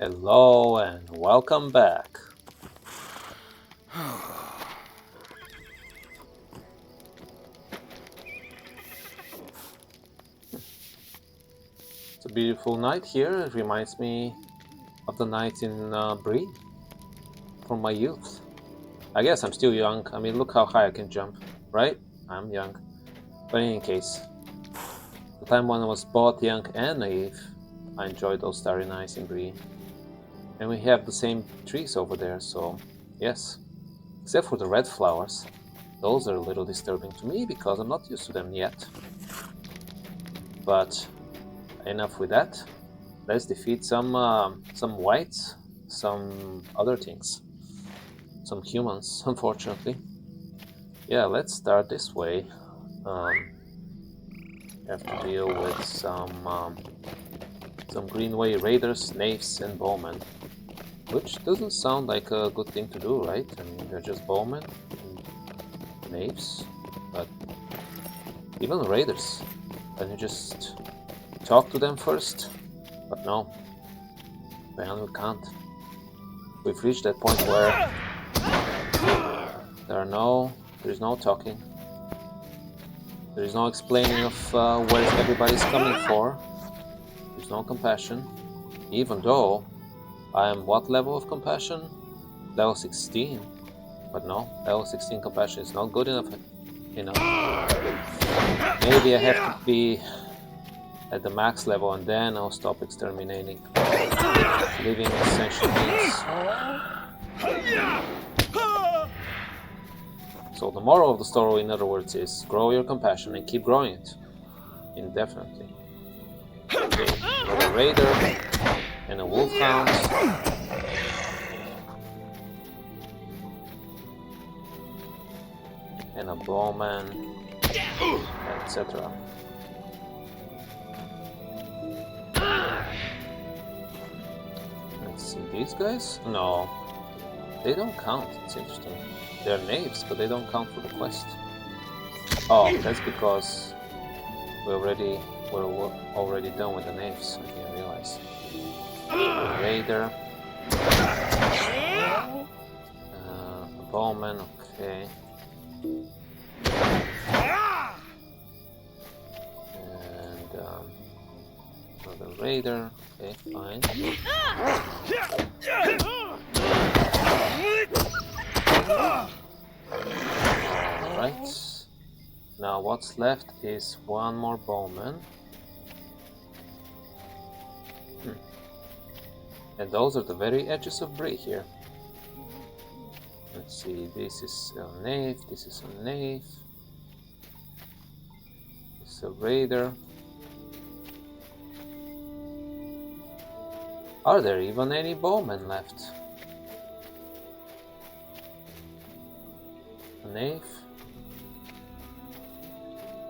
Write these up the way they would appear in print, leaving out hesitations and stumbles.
Hello and welcome back. It's a beautiful night here. It reminds me of the night in Bree from my youth. I guess I'm still young. I mean, look how high I can jump, right? I'm young. But in any case, the time when I was both young and naive, I enjoyed those starry nights in Bree. And we have the same trees over there, so yes. Except for the red flowers. Those are a little disturbing to me because I'm not used to them yet. But enough with that. Let's defeat some wights, some other things, some humans, unfortunately. Yeah, let's start this way. Have to deal with some Greenway raiders, knaves, and bowmen, which doesn't sound like a good thing to do, right? I mean, they're just bowmen and knaves, but even raiders. Can you just talk to them first? But no, apparently we can't. We've reached that point where there is no talking. There is no explaining of where everybody's coming for. There's no compassion. Even though I am what level of compassion? Level 16. But no, level 16 compassion is not good enough. Maybe I have to be at the max level and then I'll stop exterminating living sentient beings. So the moral of the story, in other words, is grow your compassion and keep growing it indefinitely. Okay, another raider and a wolfhound. And a bowman, etc. Let's see, these guys? No, they don't count. It's interesting. They're knaves, but they don't count for the quest. Oh, that's because we're already done with the knaves. I didn't realize. Raider, a bowman. Okay. And another raider. Okay, fine. Alright. Now what's left is one more bowman. And those are the very edges of Bree here. Let's see, this is a knave, this is a knave. This is a raider. Are there even any bowmen left? A knave?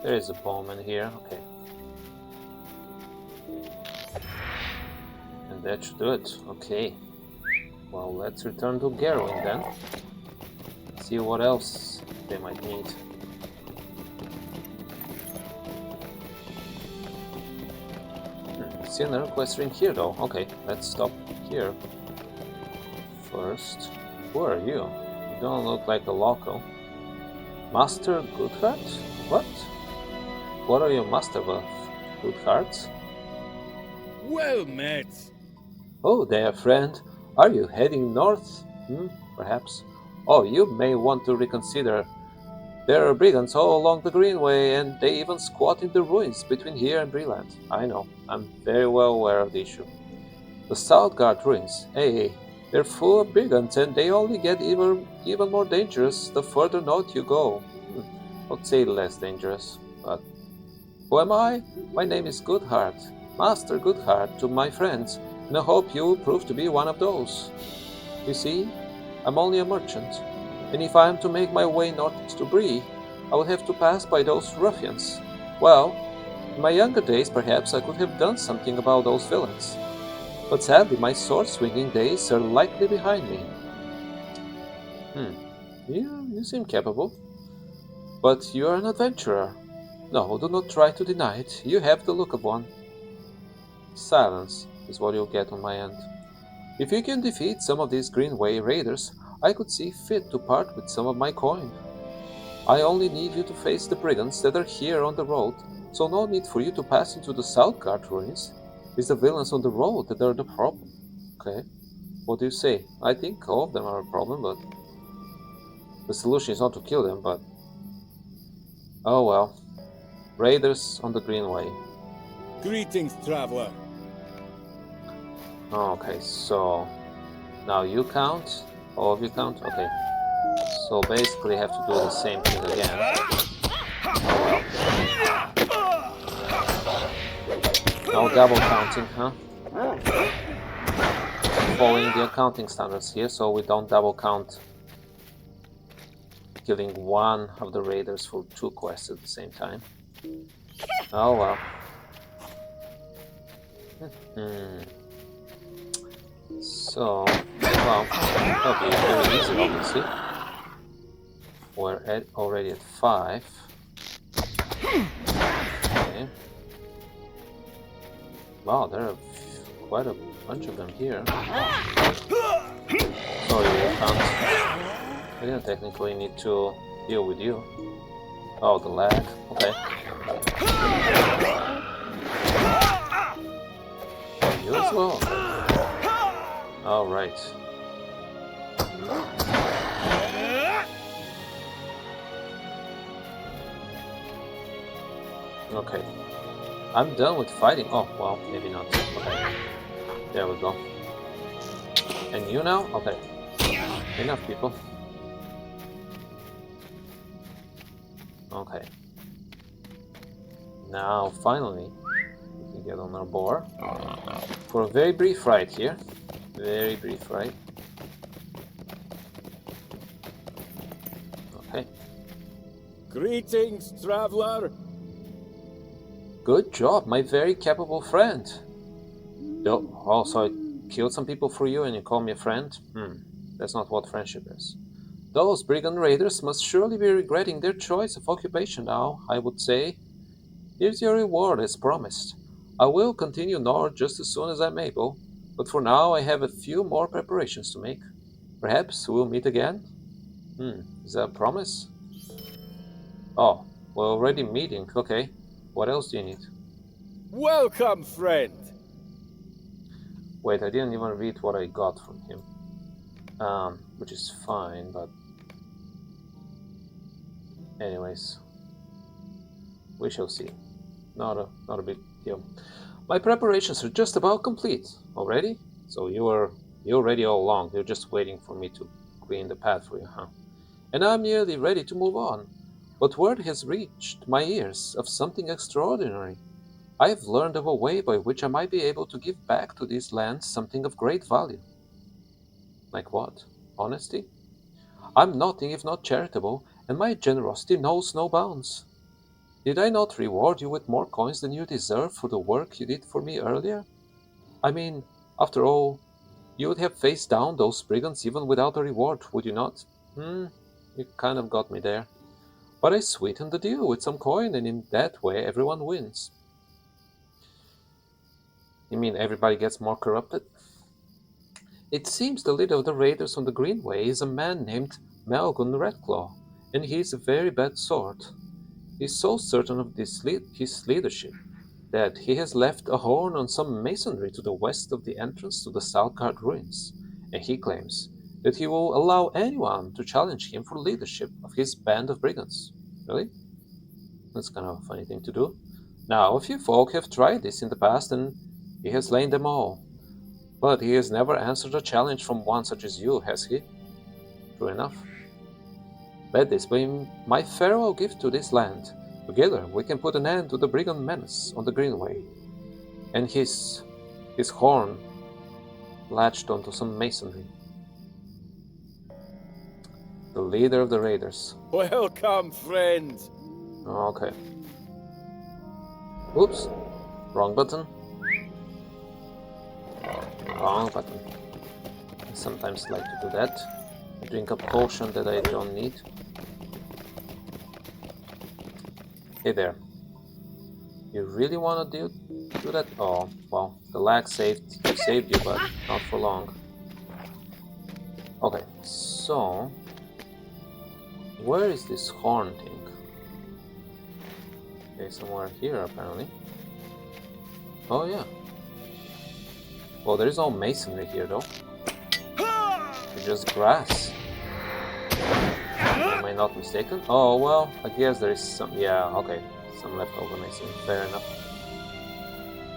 There is a bowman here, okay. And that should do it, okay. Well, let's return to Garrowing then. See what else they might need. See another quest ring here though. Okay, let's stop here. First, who are you? You don't look like a local. Master Goodheart? What? What are you master of, Goodheart? Well met. Oh there, friend. Are you heading north? Perhaps. Oh, you may want to reconsider. There are brigands all along the Greenway, and they even squat in the ruins between here and Breland. I know, I'm very well aware of the issue. The Southgard ruins, hey, they're full of brigands, and they only get even more dangerous the further north you go. I'd say less dangerous, but... Who am I? My name is Goodheart, Master Goodheart to my friends, and I hope you will prove to be one of those. You see, I'm only a merchant, and if I am to make my way north to Bree, I will have to pass by those ruffians. Well, in my younger days perhaps I could have done something about those villains, but sadly my sword-swinging days are likely behind me. You seem capable, but you are an adventurer. No, do not try to deny it, you have the look of one. Silence is what you'll get on my end. If you can defeat some of these Greenway raiders, I could see fit to part with some of my coin. I only need you to face the brigands that are here on the road, so no need for you to pass into the Southgard ruins. It's the villains on the road that are the problem. Okay, what do you say? I think all of them are a problem, but the solution is not to kill them, but oh well. Raiders on the Greenway. Greetings, traveler. Okay, so now you count. All of you count? Okay. So basically have to do the same thing again. Oh well. No double counting, huh? Following the accounting standards here, so we don't double count killing one of the raiders for 2 quests at the same time. Oh well. So, well, that'll be very easy, obviously. We're already at 5. Okay. Wow, there are quite a bunch of them here. Sorry, I didn't technically need to deal with you. Oh, the lag. Okay. You as well. Alright. Okay. I'm done with fighting. Oh, well, maybe not. Okay. There we go. And you now? Okay. Enough, people. Okay. Now, finally, we can get on our boar. For a very brief ride here. Very brief ride. Okay. Greetings, traveler. Good job, my very capable friend. Oh, so I killed some people for you and you call me a friend? That's not what friendship is. Those brigand raiders must surely be regretting their choice of occupation now, I would say. Here's your reward as promised. I will continue north just as soon as I'm able, but for now I have a few more preparations to make. Perhaps we'll meet again? Is that a promise? Oh, we're already meeting, okay. What else do you need? Welcome, friend. Wait, I didn't even read what I got from him. Which is fine, but... Anyways. We shall see. Not a big deal. My preparations are just about complete. Already? So you're ready all along. You're just waiting for me to clean the path for you, huh? And I'm nearly ready to move on. But word has reached my ears of something extraordinary. I have learned of a way by which I might be able to give back to these lands something of great value. Like what? Honesty? I'm nothing if not charitable, and my generosity knows no bounds. Did I not reward you with more coins than you deserve for the work you did for me earlier? I mean, after all, you would have faced down those brigands even without a reward, would you not? You kind of got me there. But I sweetened the deal with some coin, and in that way everyone wins. You mean everybody gets more corrupted? It seems the leader of the raiders on the Greenway is a man named Malgun Redclaw, and he is a very bad sort. He is so certain of his leadership that he has left a horn on some masonry to the west of the entrance to the Southgard ruins, and he claims that he will allow anyone to challenge him for leadership of his band of brigands. Really? That's kind of a funny thing to do. Now, a few folk have tried this in the past, and he has slain them all. But he has never answered a challenge from one such as you, has he? True enough. Let this be my farewell gift to this land. Together we can put an end to the brigand menace on the Greenway. And his horn latched onto some masonry. The leader of the raiders. Welcome, friend. Okay. Oops. Wrong button. Wrong button. I sometimes like to do that. I drink a potion that I don't need. Hey there. You really wanna do that? Oh, well, the lag saved you, but not for long. Okay, so where is this horn thing? Okay, somewhere here apparently. Oh yeah. Well, there is no masonry here though. It's just grass. Am I not mistaken? Oh well, I guess there is some. Yeah, okay, some leftover masonry. Fair enough.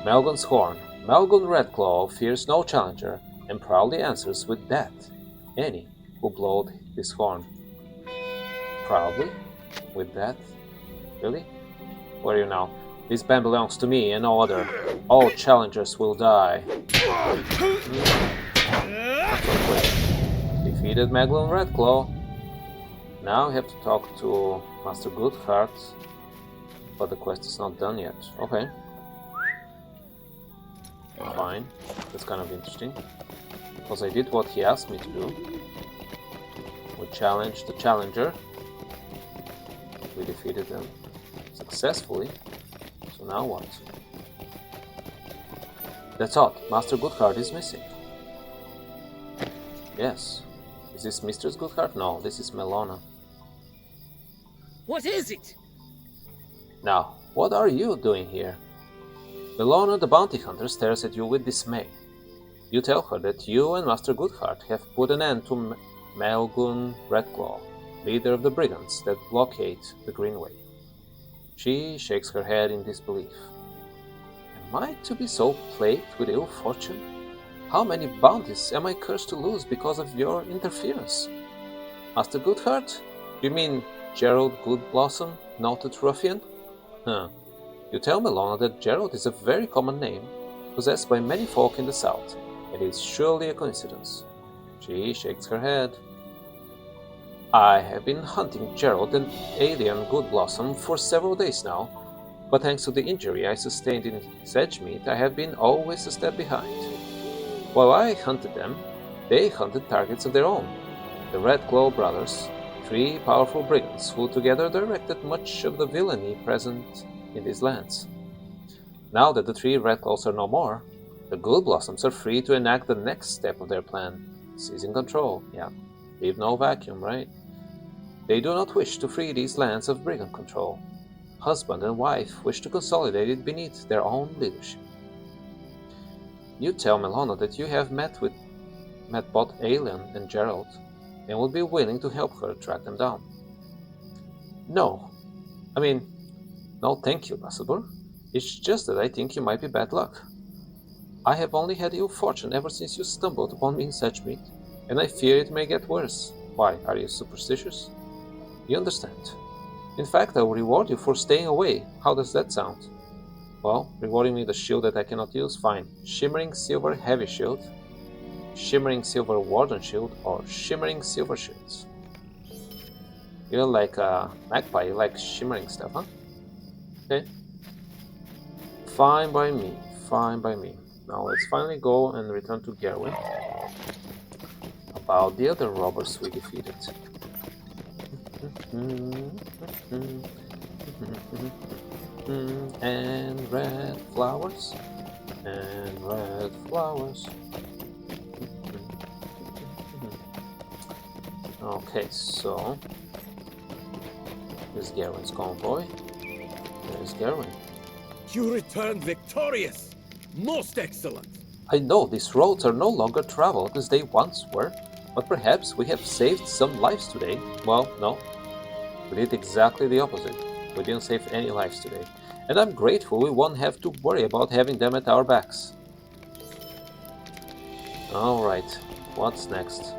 Melgon's horn. Melgon Redclaw fears no challenger and proudly answers with death any who blowed his horn. Proudly? With death? Really? Where are you now? This band belongs to me and no other. All challengers will die. Defeated Melgon Redclaw. Now we have to talk to Master Goodheart, but the quest is not done yet. Okay. Fine. That's kind of interesting. Because I did what he asked me to do. We challenged the challenger. We defeated them successfully. So now what? That's odd. Master Goodheart is missing. Yes. Is this Mistress Goodheart? No, this is Melona. What is it? Now, what are you doing here? Melona the bounty hunter stares at you with dismay. You tell her that you and Master Goodheart have put an end to Melgon Redclaw, leader of the brigands that blockade the Greenway. She shakes her head in disbelief. Am I to be so plagued with ill fortune? How many bounties am I cursed to lose because of your interference? Master Goodheart? You mean Gerald Goodblossom, noted ruffian? Huh. You tell Melona that Gerald is a very common name, possessed by many folk in the south. It is surely a coincidence. She shakes her head. I have been hunting Gerald and alien Goodblossom for several days now, but thanks to the injury I sustained in Sedgemead, I have been always a step behind. While I hunted them, they hunted targets of their own, the Redclaw brothers, 3 powerful brigands who together directed much of the villainy present in these lands. Now that the 3 Redclaws are no more, the Goodblossoms are free to enact the next step of their plan, seizing control. Yeah, leave no vacuum, right? They do not wish to free these lands of brigand control. Husband and wife wish to consolidate it beneath their own leadership. You tell Melona that you have met both Alien and Gerald, and would be willing to help her track them down. No thank you, Bassador. It's just that I think you might be bad luck. I have only had ill fortune ever since you stumbled upon me in Sedgemead, and I fear it may get worse. Why, are you superstitious? You understand. In fact, I will reward you for staying away. How does that sound? Well, rewarding me the shield that I cannot use? Fine. Shimmering silver heavy shield, shimmering silver warden shield, or shimmering silver shields. You're like a magpie, you like shimmering stuff, huh? Okay. Fine by me, fine by me. Now let's finally go and return to Gerwin. About the other robbers we defeated. And red flowers. And red flowers. Okay, so here's Gerwin's convoy. There's Gerwin. You returned victorious! Most excellent! I know these roads are no longer traveled as they once were, but perhaps we have saved some lives today. Well, no. We did exactly the opposite. We didn't save any lives today. And I'm grateful we won't have to worry about having them at our backs. Alright, what's next?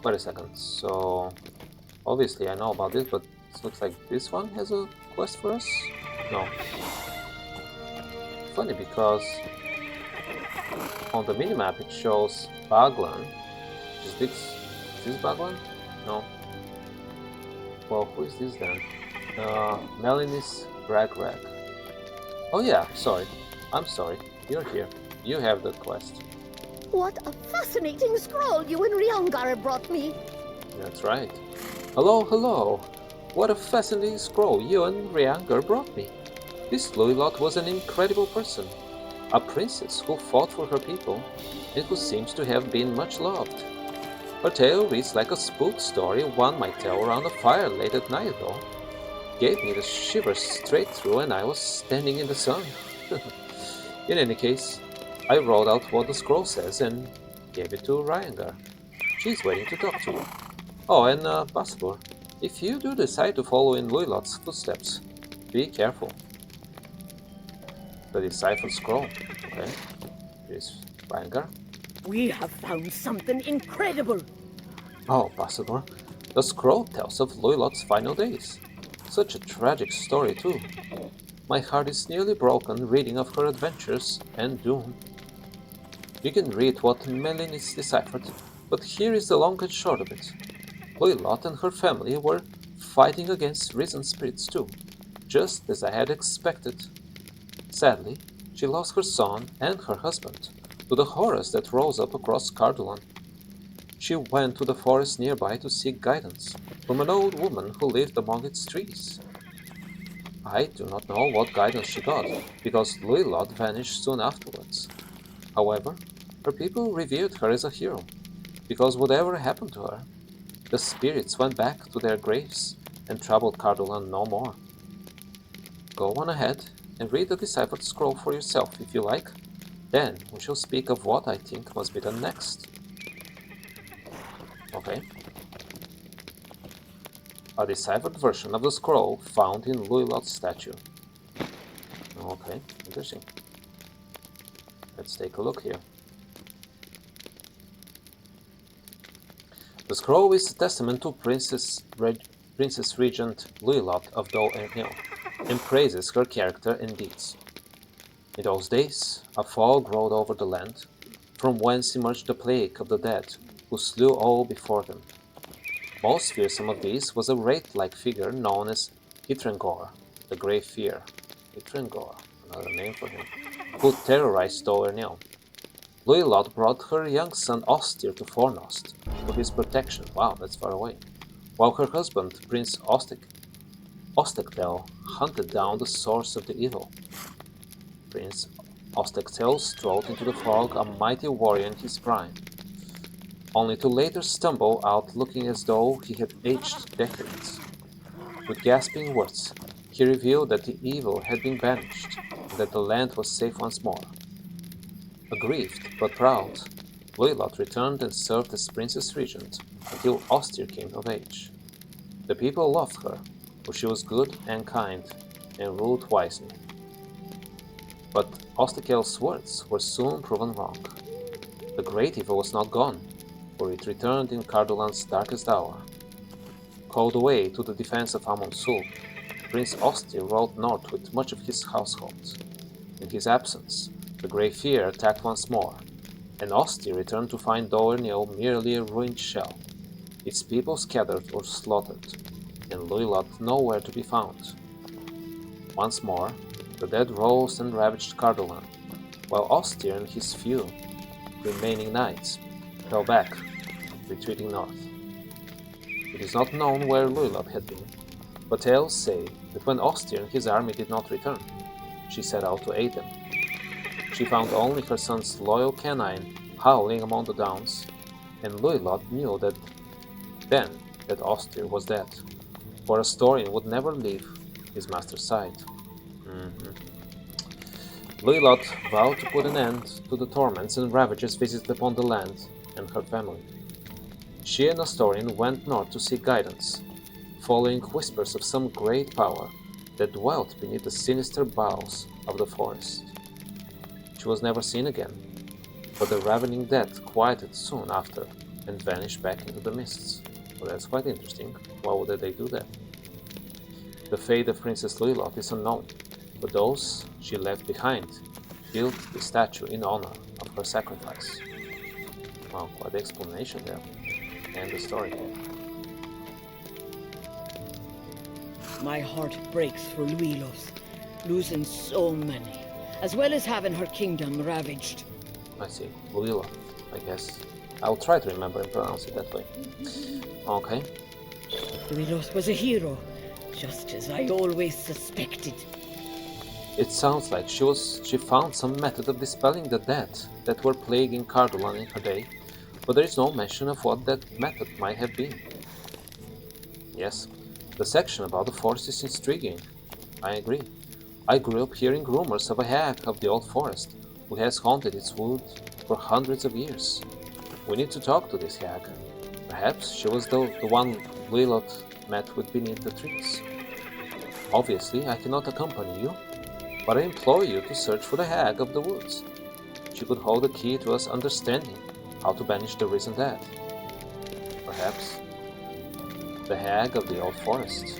Wait a second. So, obviously I know about this, but it looks like this one has a quest for us? No. Funny because on the minimap it shows Baglan. Is this Baglan? No. Well, who is this then? Melinis Gragrag. Oh yeah, sorry. I'm sorry. You're here. You have the quest. What a fascinating scroll you and Riangar brought me. That's right. Hello, hello. What a fascinating scroll you and Riangar brought me. This Loilot was an incredible person, a princess who fought for her people and who seems to have been much loved. Her tale reads like a spook story one might tell around a fire late at night, though. Gave me the shivers straight through and I was standing in the sun. In any case, I wrote out what the scroll says and gave it to Ryangar. She's waiting to talk to you. Oh, and Basbor, if you do decide to follow in Loilot's footsteps, be careful. The deciphered scroll. Okay. Here's Ryangar. We have found something incredible. Oh, Basbor, the scroll tells of Loilot's final days. Such a tragic story, too. My heart is nearly broken reading of her adventures and doom. You can read what Melin is deciphered, but here is the long and short of it. Loilot and her family were fighting against risen spirits too, just as I had expected. Sadly, she lost her son and her husband to the horrors that rose up across Cardolan. She went to the forest nearby to seek guidance from an old woman who lived among its trees. I do not know what guidance she got, because Loilot vanished soon afterwards. However, her people revered her as a hero, because whatever happened to her, the spirits went back to their graves and troubled Cardolan no more. Go on ahead and read the deciphered scroll for yourself if you like. Then we shall speak of what I think must be done next. Okay. A deciphered version of the scroll found in Loilot's statue. Okay, interesting. Let's take a look here. The scroll is a testament to Princess Regent Loilot of Dol Ernil, and praises her character and deeds. In those days, a fog rolled over the land, from whence emerged the plague of the dead, who slew all before them. Most fearsome of these was a wraith-like figure known as Hitrengor, the Grey Fear. Hitrengor, another name for him, who terrorized Dol Ernil. Loilot brought her young son Ostir to Fornost for his protection. Wow, that's far away. While her husband, Prince Ostektel, hunted down the source of the evil. Prince Ostektel strode into the fog, a mighty warrior in his prime, only to later stumble out looking as though he had aged decades. With gasping words, he revealed that the evil had been banished, and that the land was safe once more. Aggrieved but proud, Loilot returned and served as Princess Regent until Ostir came of age. The people loved her, for she was good and kind, and ruled wisely. But Ostekel's words were soon proven wrong. The great evil was not gone, for it returned in Cardolan's darkest hour. Called away to the defense of Amon-Sul, Prince Ostir rode north with much of his household. In his absence, the Grey Fear attacked once more, and Ostir returned to find Dol Ernil merely a ruined shell, its people scattered or slaughtered, and Loilot nowhere to be found. Once more, the dead rose and ravaged Cardolan, while Ostir and his few remaining knights fell back, retreating north. It is not known where Loilot had been, but tales say that when Ostir and his army did not return, she set out to aid them. She found only her son's loyal canine howling among the downs, and Loilot knew that then that Ostir was dead, for a Astorian would never leave his master's side. Loilot vowed to put an end to the torments and ravages visited upon the land and her family. She and Astorian went north to seek guidance, following whispers of some great power that dwelt beneath the sinister boughs of the forest. She was never seen again, but the ravening death quieted soon after and vanished back into the mists. Well, that's quite interesting. Why would they do that? The fate of Princess Loilot is unknown, but those she left behind built the statue in honor of her sacrifice. Wow, quite the explanation there. And the story. My heart breaks for Luilos, losing so many, as well as having her kingdom ravaged. I see. Luila, I guess. I'll try to remember and pronounce it that way. Okay. Luilos was a hero, just as I always suspected. It sounds like she found some method of dispelling the dead that were plaguing Cardolan in her day, but there is no mention of what that method might have been. Yes, the section about the forest is intriguing. I agree. I grew up hearing rumors of a hag of the old forest who has haunted its woods for hundreds of years. We need to talk to this hag. Perhaps she was the one Lilith met with beneath the trees. Obviously, I cannot accompany you, but I implore you to search for the hag of the woods. She could hold the key to us understanding how to banish the risen dead. Perhaps the hag of the old forest.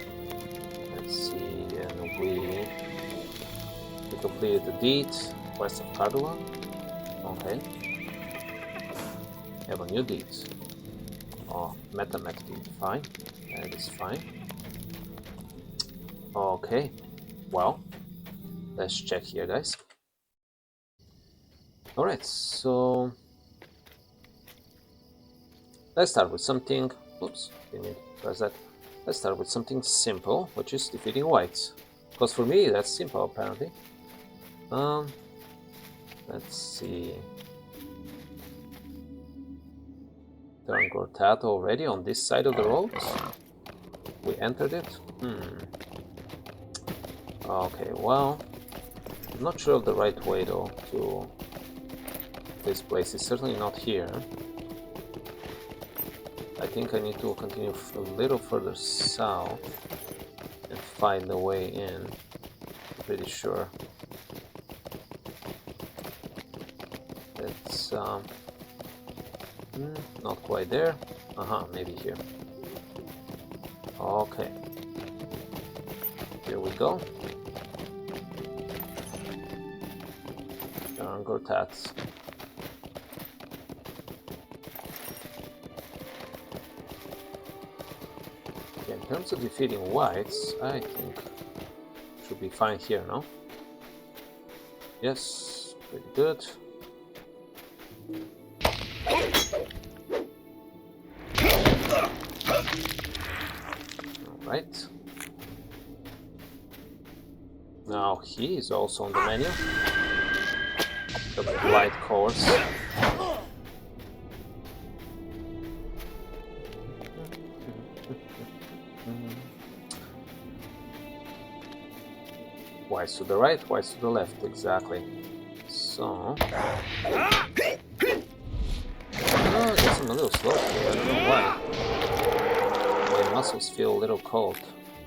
Let's see, and we completed the deed west of Cardolan. Okay. Have a new deed. Oh, meta deed. Fine. That is fine. Okay. Well, let's check here, guys. Alright, so let's start with something. Oops, didn't press that. Let's start with something simple, which is defeating wights. Because for me, that's simple apparently. Let's see. Turn Gortat already on this side of the road. We entered it. Okay, well, I'm not sure of the right way though to this place. It's certainly not here. I think I need to continue a little further south and find the way in. Pretty sure. It's not quite there. Maybe here. Okay. Here we go. Gortats. In terms of defeating wights, I think should be fine here, no? Yes, pretty good. Alright. Now he is also on the menu. The blight course. Wights to the right, wights to the left, exactly. So... I guess I'm a little slow today, I don't know why. My muscles feel a little cold.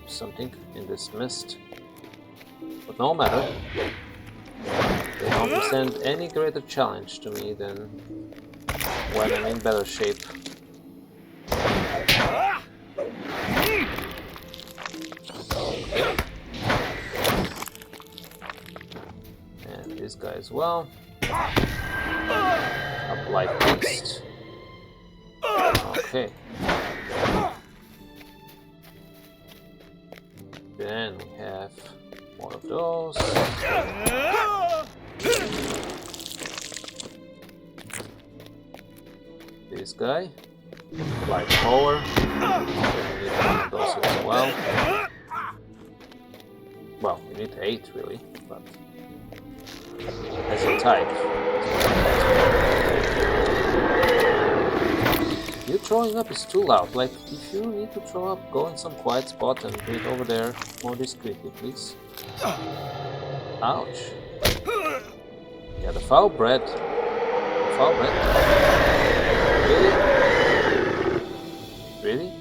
Something in this mist. But no matter. They don't present any greater challenge to me than when I'm in better shape. And this guy as well. A blight beast. Okay. Then we have more of those. This guy, blight power. We need one of those as well. Well, we need 8 really, but as a type. You throwing up is too loud. Like, if you need to throw up, go in some quiet spot and do it over there more discreetly, please. Ouch. Yeah, the foul bread. The foul bread. Really? Really?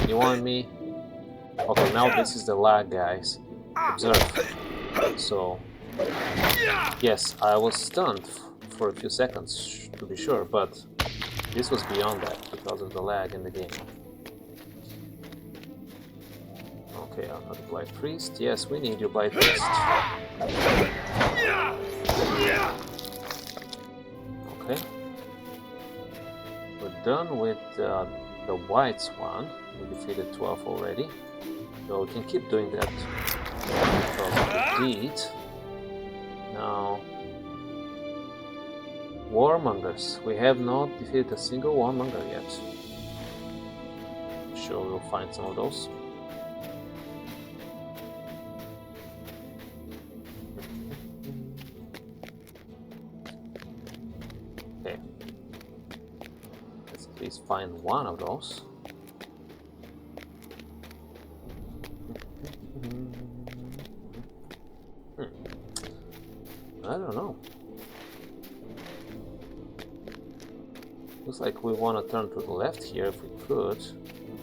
You want me? Okay, now this is the lag, guys. Observe. So, yes, I was stunned for a few seconds, to be sure, but this was beyond that because of the lag in the game. Okay, another blight priest. Yes, we need your blight priest. Okay. We're done with the wights one. We defeated 12 already. So we can keep doing that because of the deed. Now, warmongers. We have not defeated a single warmonger yet. I'm sure we'll find some of those. Please find one of those. I don't know. Looks like we want to turn to the left here if we could.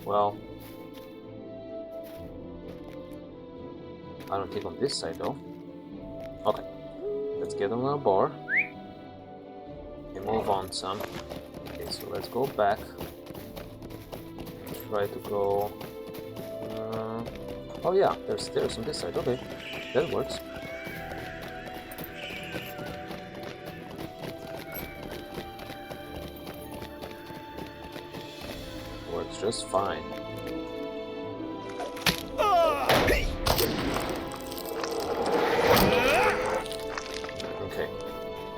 Well, I don't think on this side though. Okay, let's get on our board and move on some. Okay, so let's go back. Try to go. Oh yeah, there's stairs on this side. Okay, that works. Works just fine. Okay,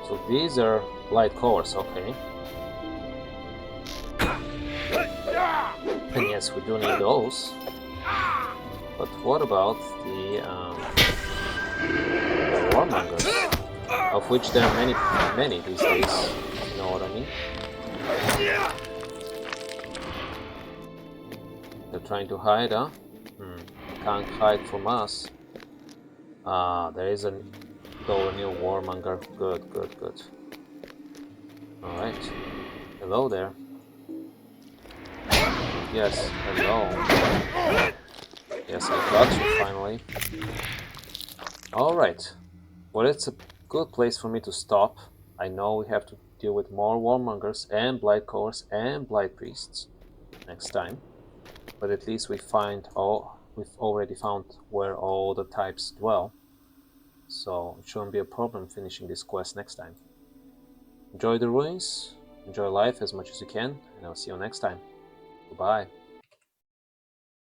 so these are light cores. Okay. And yes, we do need those. But what about the warmongers? Of which there are many these days. You know what I mean? They're trying to hide, huh? Can't hide from us. There is a new warmonger. Good, good, good. Alright. Hello there. Yes, hello. Yes, I got you finally. Alright. Well, it's a good place for me to stop. I know we have to deal with more warmongers and blight cores and blight priests next time. But at least we've already found where all the types dwell. So it shouldn't be a problem finishing this quest next time. Enjoy the ruins, enjoy life as much as you can, and I'll see you next time. Goodbye.